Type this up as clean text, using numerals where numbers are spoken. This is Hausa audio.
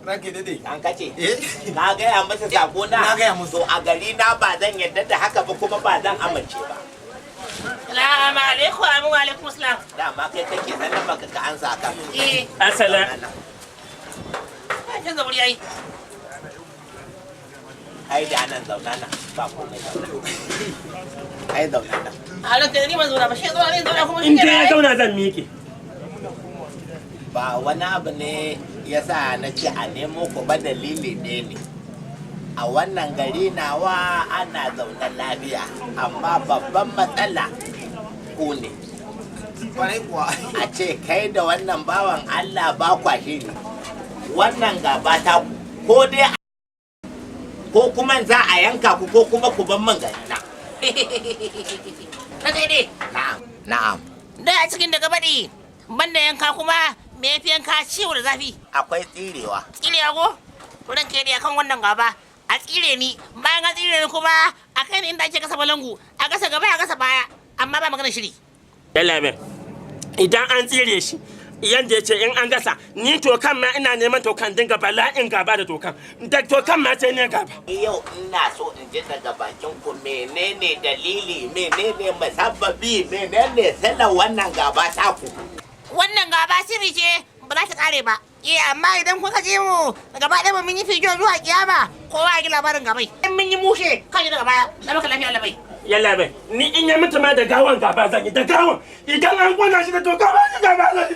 Ranke dade. An kace? Na gaya masa sako na. Na gaya musu. A gari na ba zan yadda da haka ba kuma ba zan amince ba. Salamu alaikum, amin wa alaikum salam. Dama kai kake sanin baka ka ansa ka. Assalamu. Kin zaburi yayi. Ai da nan zauna na ba komai zauna. Ai zauna na. A lokacin ni ban zauna ba, shi zauna ne zauna kuma In dai ya zauna zan miƙe. Ba wani abu ne yasa na ce a nemo ku ba dalili ɗaya ne. A wannan gari nawa ana zaune lafiya amma babban matsala ku ne. Kwarai kuwa. A ce kai da wannan bawan Allah ba kwa shiri. Wannan gaba ta ko dai ko kuma za a yanka ku ko kuma ku ban man gari na. Na kai dai. Na'am, na'am. Da a cikin daga baɗi, banda yanka kuma me yafi yanka ciwo da zafi? Akwai tsirewa. Tsirewa ko? To dan kai dai akan wannan gaba. A tsire ni, bayan a tsire ni kuma a kai ni inda ake gasa balangu, a gasa gaba a gasa baya, amma ba magana shiri. Yalla bai. Idan an tsire shi, yanda ya ce in an gasa, ni tokan ma ina neman tokan dinga bala'in gaba da tokan. Da tokan ma sai ne gaba. Yau ina so in ji daga bakin ku menene dalili, menene musabbabi, menene sanar wannan gaba ta ku. Wannan gaba sirri ce ba za ta kare ba. Amma idan kuka je mu gaba ɗaya mun yi fijo zuwa kiyama kowa ya ji labarin gabai. In mun yi mushe kan daga baya na maka lafiya labai. Yalla bai. Ni in ya mutu ma da gawan gaba zan yi da gawan. Idan an kona shi da tokan ba shi gaba zan yi.